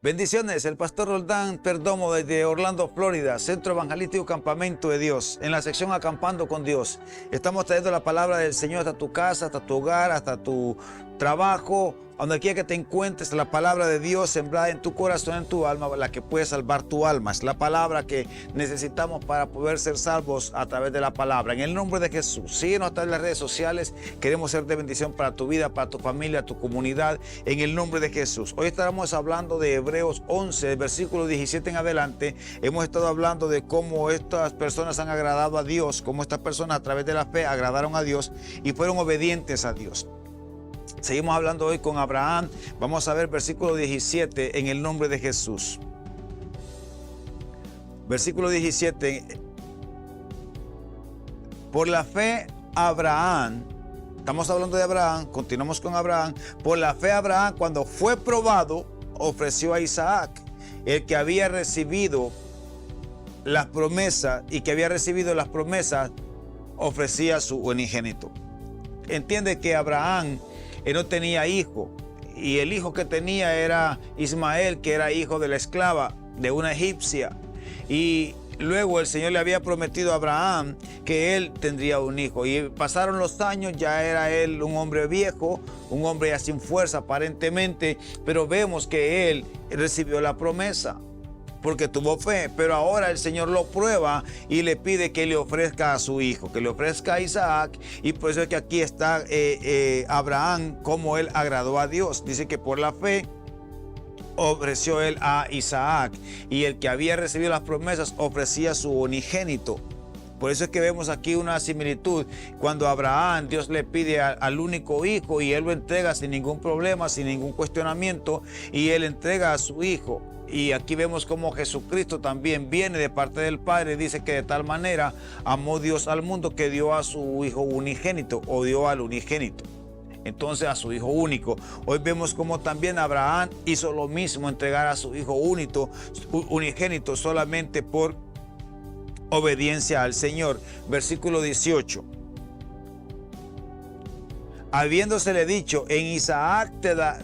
Bendiciones, el pastor Roldán Perdomo desde Orlando, Florida, Centro Evangelístico Campamento de Dios, en la sección Acampando con Dios. Estamos trayendo la palabra del Señor hasta tu casa, hasta tu hogar, hasta tu trabajo, donde quiera que te encuentres, la palabra de Dios sembrada en tu corazón, en tu alma, la que puede salvar tu alma. Es la palabra que necesitamos para poder ser salvos a través de la palabra. En el nombre de Jesús, síguenos a través de las redes sociales. Queremos ser de bendición para tu vida, para tu familia, tu comunidad, en el nombre de Jesús. Hoy estaremos hablando de Hebreos 11, versículo 17 en adelante. Hemos estado hablando de cómo estas personas han agradado a Dios, cómo estas personas a través de la fe agradaron a Dios y fueron obedientes a Dios. Seguimos hablando hoy con Abraham. Vamos a ver versículo 17 en el nombre de Jesús. Versículo 17. Por la fe Abraham, estamos hablando de Abraham, continuamos con Abraham. Por la fe Abraham, cuando fue probado, ofreció a Isaac, el que había recibido las promesas y que había recibido las promesas, ofrecía a su unigénito. Entiende que Abraham no tenía hijo, y el hijo que tenía era Ismael, que era hijo de la esclava de una egipcia. Y luego el Señor le había prometido a Abraham que él tendría un hijo. Y pasaron los años, ya era él un hombre viejo, un hombre ya sin fuerza aparentemente, pero vemos que él recibió la promesa porque tuvo fe. Pero ahora el Señor lo prueba y le pide que le ofrezca a su hijo, que le ofrezca a Isaac. Y por eso es que aquí está Abraham, como él agradó a Dios. Dice que por la fe ofreció él a Isaac, y el que había recibido las promesas ofrecía su unigénito. Por eso es que vemos aquí una similitud. Cuando Abraham, Dios le pide al único hijo y él lo entrega sin ningún problema, sin ningún cuestionamiento, y él entrega a su hijo. Y aquí vemos cómo Jesucristo también viene de parte del Padre. Dice que de tal manera amó Dios al mundo que dio a su hijo unigénito, o dio al unigénito. Entonces a su hijo único. Hoy vemos cómo también Abraham hizo lo mismo, entregar a su hijo unigénito solamente por obediencia al Señor. Versículo 18. Habiéndosele dicho, en Isaac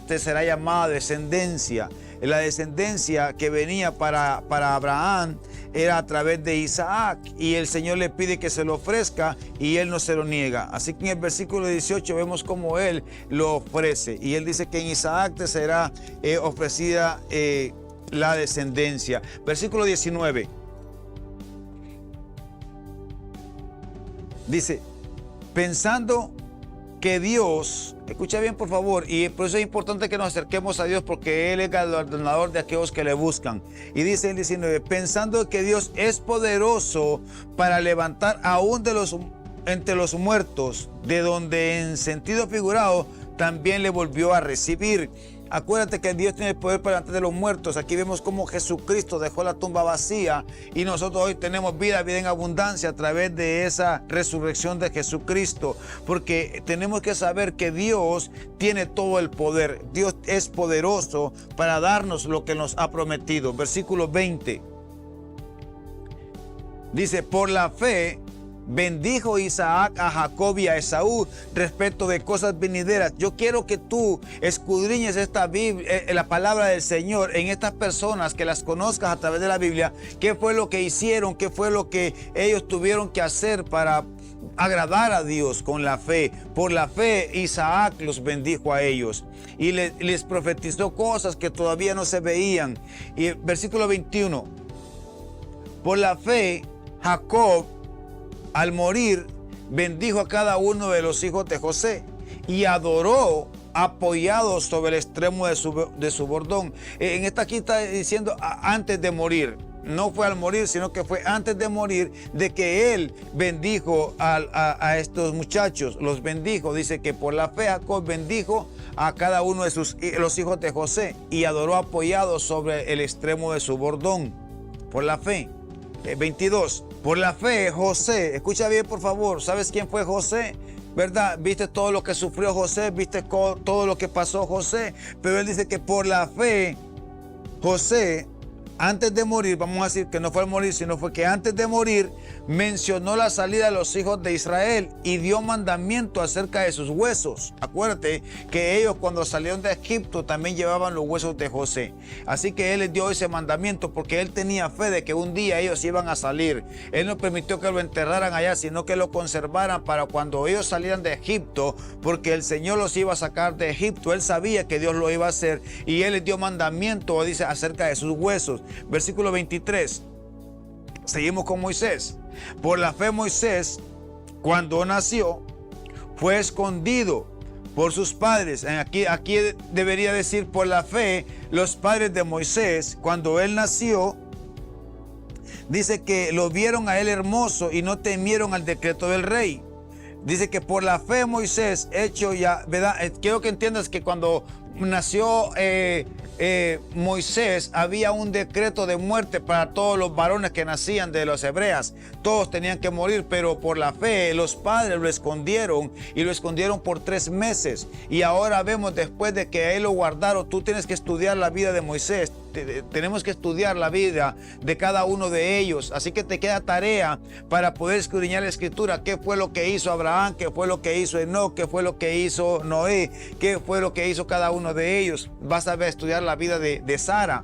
te será llamada descendencia. La descendencia que venía para Abraham era a través de Isaac, y el Señor le pide que se lo ofrezca y él no se lo niega. Así que en el versículo 18 vemos cómo él lo ofrece, y él dice que en Isaac te será ofrecida la descendencia. Versículo 19 dice, pensando que Dios, escucha bien por favor, y por eso es importante que nos acerquemos a Dios, porque Él es galardonador de aquellos que le buscan. Y dice en 19, pensando que Dios es poderoso para levantar aún entre los muertos, de donde en sentido figurado también le volvió a recibir. Acuérdate que Dios tiene el poder para levantar de los muertos. Aquí vemos cómo Jesucristo dejó la tumba vacía, y nosotros hoy tenemos vida en abundancia a través de esa resurrección de Jesucristo. Porque tenemos que saber que Dios tiene todo el poder. Dios es poderoso para darnos lo que nos ha prometido. Versículo 20. Dice, por la fe bendijo Isaac a Jacob y a Esaú respecto de cosas venideras. Yo quiero que tú escudriñes esta Biblia, la palabra del Señor en estas personas, que las conozcas a través de la Biblia. ¿Qué fue lo que hicieron? ¿Qué fue lo que ellos tuvieron que hacer para agradar a Dios con la fe? Por la fe Isaac los bendijo a ellos y les profetizó cosas que todavía no se veían. Y el versículo 21, por la fe Jacob, al morir, bendijo a cada uno de los hijos de José y adoró apoyado sobre el extremo de su bordón. En esta aquí está diciendo antes de morir. No fue al morir, sino que fue antes de morir, de que él bendijo a estos muchachos. Los bendijo. Dice que por la fe Jacob bendijo a cada uno de los hijos de José y adoró apoyado sobre el extremo de su bordón. Por la fe. 22. Por la fe José, escucha bien por favor, ¿sabes quién fue José? ¿Verdad? Viste todo lo que sufrió José, viste todo lo que pasó José, pero él dice que por la fe José, antes de morir, vamos a decir que no fue al morir, sino fue que antes de morir mencionó la salida de los hijos de Israel y dio mandamiento acerca de sus huesos. Acuérdate que ellos cuando salieron de Egipto también llevaban los huesos de José. Así que él les dio ese mandamiento porque él tenía fe de que un día ellos iban a salir. Él no permitió que lo enterraran allá, sino que lo conservaran para cuando ellos salieran de Egipto, porque el Señor los iba a sacar de Egipto. Él sabía que Dios lo iba a hacer y él les dio mandamiento, dice, acerca de sus huesos. Versículo 23. Seguimos con Moisés. Por la fe Moisés, cuando nació, fue escondido por sus padres. Aquí debería decir por la fe, los padres de Moisés, cuando él nació, dice que lo vieron a él hermoso y no temieron al decreto del rey. Dice que por la fe Moisés, hecho ya, ¿verdad? Quiero que entiendas que cuando nació Moisés, había un decreto de muerte para todos los varones que nacían de los hebreas. Todos tenían que morir, pero por la fe los padres lo escondieron y lo escondieron por 3 meses. Y ahora vemos, después de que a él lo guardaron, tú tienes que estudiar la vida de Moisés. Tenemos que estudiar la vida de cada uno de ellos. Así que te queda tarea para poder escudriñar la escritura. ¿Qué fue lo que hizo Abraham? ¿Qué fue lo que hizo Enoc? ¿Qué fue lo que hizo Noé? ¿Qué fue lo que hizo cada uno de ellos? Vas a ver, estudiar la vida de Sara.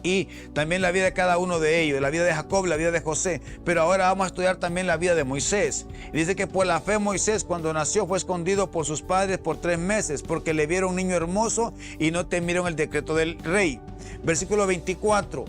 Y también la vida de cada uno de ellos, la vida de Jacob, la vida de José. Pero ahora vamos a estudiar también la vida de Moisés. Y dice que por la fe Moisés, cuando nació, fue escondido por sus padres por 3 meses, porque le vieron un niño hermoso y no temieron el decreto del rey. Versículo 24.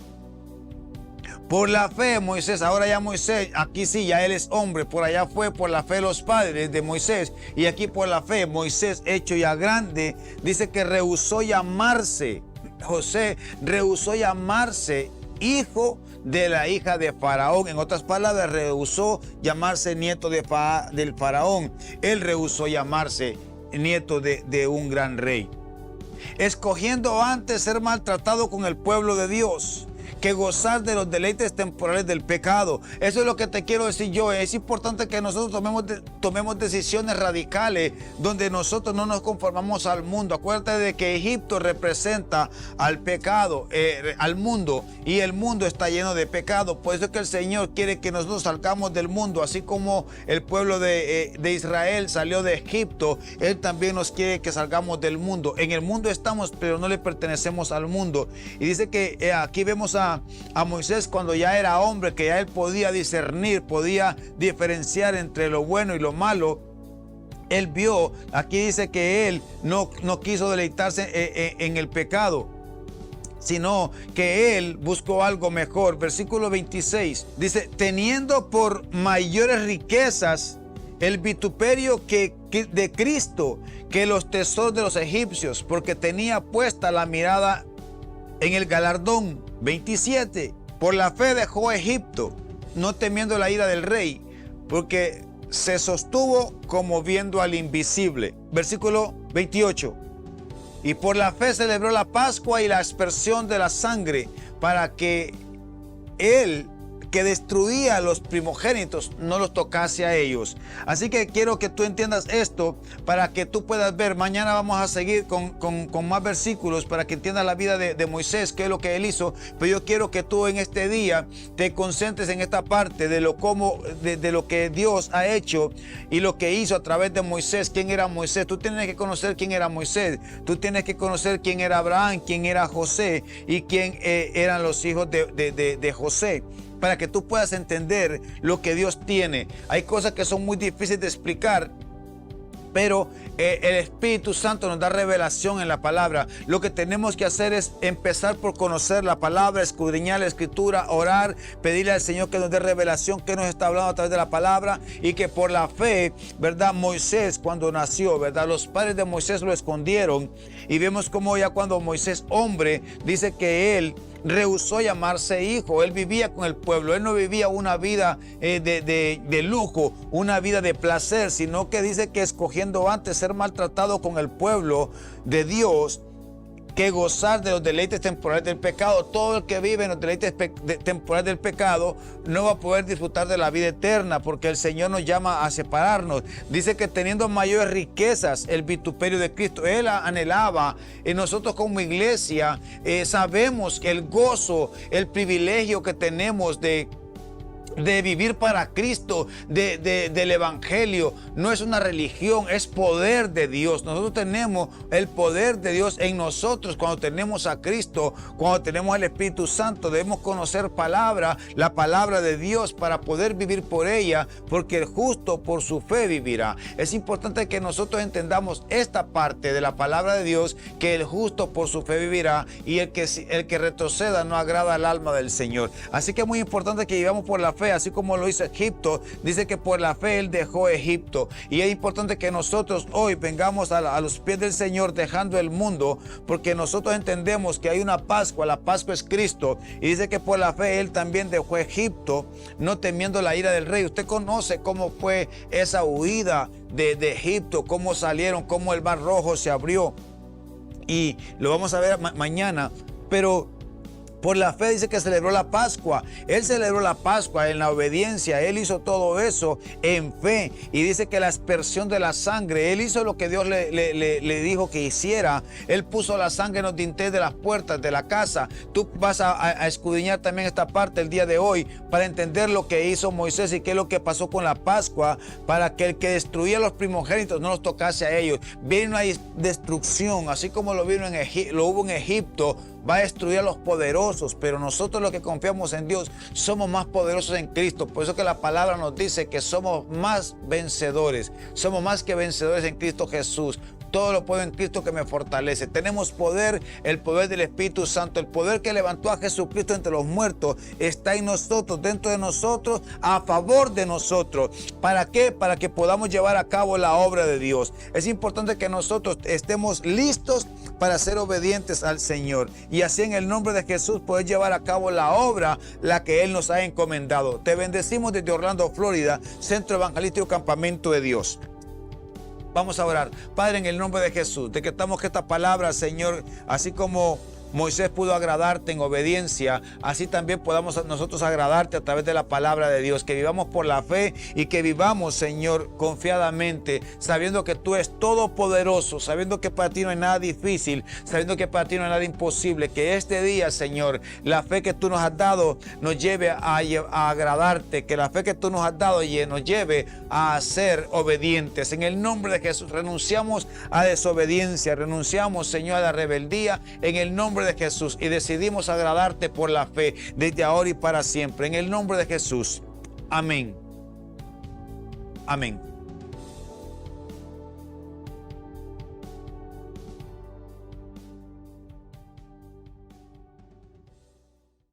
Por la fe Moisés, ahora ya Moisés, aquí sí, ya él es hombre. Por allá fue por la fe los padres de Moisés. Y aquí por la fe Moisés, hecho ya grande, dice que rehusó llamarse. José rehusó llamarse hijo de la hija de Faraón. En otras palabras, rehusó llamarse nieto del Faraón. Él rehusó llamarse nieto de un gran rey. Escogiendo antes ser maltratado con el pueblo de Dios que gozar de los deleites temporales del pecado. Eso es lo que te quiero decir yo. Es importante que nosotros tomemos decisiones radicales donde nosotros no nos conformamos al mundo. Acuérdate de que Egipto representa al pecado, al mundo, y el mundo está lleno de pecado. Por eso es que el Señor quiere que nosotros salgamos del mundo, así como el pueblo de Israel salió de Egipto. Él también nos quiere que salgamos del mundo. En el mundo estamos, pero no le pertenecemos al mundo. Y dice que aquí vemos a Moisés cuando ya era hombre, que ya él podía discernir, podía diferenciar entre lo bueno y lo malo. Él vio, aquí dice que él no quiso deleitarse en el pecado, sino que él buscó algo mejor. Versículo 26 dice, teniendo por mayores riquezas el vituperio de Cristo que los tesoros de los egipcios, porque tenía puesta la mirada en el galardón. 27. Por la fe dejó Egipto, no temiendo la ira del rey, porque se sostuvo como viendo al invisible. Versículo 28. Y por la fe celebró la Pascua y la aspersión de la sangre, para que él, que destruía a los primogénitos, no los tocase a ellos. Así que quiero que tú entiendas esto para que tú puedas ver. Mañana vamos a seguir con más versículos para que entiendas la vida de Moisés, qué es lo que él hizo. Pero yo quiero que tú en este día te concentres en esta parte de lo que Dios ha hecho y lo que hizo a través de Moisés. ¿Quién era Moisés? Tú tienes que conocer quién era Moisés. Tú tienes que conocer quién era Abraham, quién era José y quién eran los hijos de José, para que tú puedas entender lo que Dios tiene. Hay cosas que son muy difíciles de explicar, pero el Espíritu Santo nos da revelación en la palabra. Lo que tenemos que hacer es empezar por conocer la palabra, escudriñar la escritura, orar, pedirle al Señor que nos dé revelación, que nos está hablando a través de la palabra, y que por la fe, ¿verdad? Moisés cuando nació, ¿verdad? Los padres de Moisés lo escondieron, y vemos cómo ya cuando Moisés, hombre, dice que él rehusó llamarse hijo. Él vivía con el pueblo. Él no vivía una vida de lujo, una vida de placer, sino que dice que escogiendo antes ser maltratado con el pueblo de Dios que gozar de los deleites temporales del pecado. Todo el que vive en los deleites temporales del pecado no va a poder disfrutar de la vida eterna, porque el Señor nos llama a separarnos. Dice que teniendo mayores riquezas el vituperio de Cristo, Él anhelaba, y nosotros como iglesia sabemos que el gozo, el privilegio que tenemos de vivir para Cristo, del Evangelio, no es una religión, es poder de Dios. Nosotros tenemos el poder de Dios en nosotros cuando tenemos a Cristo, cuando tenemos el Espíritu Santo. Debemos conocer la palabra de Dios para poder vivir por ella, porque el justo por su fe vivirá. Es importante que nosotros entendamos esta parte de la palabra de Dios, que el justo por su fe vivirá, y el que retroceda no agrada al alma del Señor. Así que es muy importante que vivamos por la fe, así como lo hizo Egipto. Dice que por la fe Él dejó Egipto, y es importante que nosotros hoy vengamos a los pies del Señor dejando el mundo, porque nosotros entendemos que hay una Pascua. La Pascua es Cristo, y dice que por la fe Él también dejó Egipto, no temiendo la ira del rey. Usted conoce cómo fue esa huida de Egipto, cómo salieron, cómo el mar rojo se abrió, y lo vamos a ver mañana. Pero por la fe dice que celebró la Pascua. Él celebró la Pascua en la obediencia. Él hizo todo eso en fe. Y dice que la aspersión de la sangre, Él hizo lo que Dios le dijo que hiciera. Él puso la sangre en los dinteles de las puertas de la casa. Tú vas a escudriñar también esta parte el día de hoy para entender lo que hizo Moisés y qué es lo que pasó con la Pascua, para que el que destruía a los primogénitos no los tocase a ellos. Viene una destrucción, así como lo hubo en Egipto. Va a destruir a los poderosos, pero nosotros los que confiamos en Dios somos más poderosos en Cristo. Por eso que la palabra nos dice que somos más vencedores, somos más que vencedores en Cristo Jesús. Todo lo puedo en Cristo que me fortalece. Tenemos poder, el poder del Espíritu Santo, el poder que levantó a Jesucristo entre los muertos está en nosotros, dentro de nosotros, a favor de nosotros. ¿Para qué? Para que podamos llevar a cabo la obra de Dios. Es importante que nosotros estemos listos para ser obedientes al Señor, y así en el nombre de Jesús poder llevar a cabo la obra, la que Él nos ha encomendado. Te bendecimos desde Orlando, Florida, Centro Evangelístico Campamento de Dios. Vamos a orar. Padre, en el nombre de Jesús, decretamos que esta palabra, Señor, así como Moisés pudo agradarte en obediencia, así también podamos nosotros agradarte a través de la palabra de Dios. Que vivamos por la fe y que vivamos, Señor, confiadamente, sabiendo que tú eres todopoderoso, sabiendo que para ti no hay nada difícil, sabiendo que para ti no hay nada imposible. Que este día, Señor, la fe que tú nos has dado nos lleve a agradarte, que la fe que tú nos has dado nos lleve a ser obedientes. En el nombre de Jesús renunciamos a desobediencia, renunciamos, Señor, a la rebeldía, en el nombre de Jesús, y decidimos agradarte por la fe desde ahora y para siempre. En el nombre de Jesús. Amén. Amén.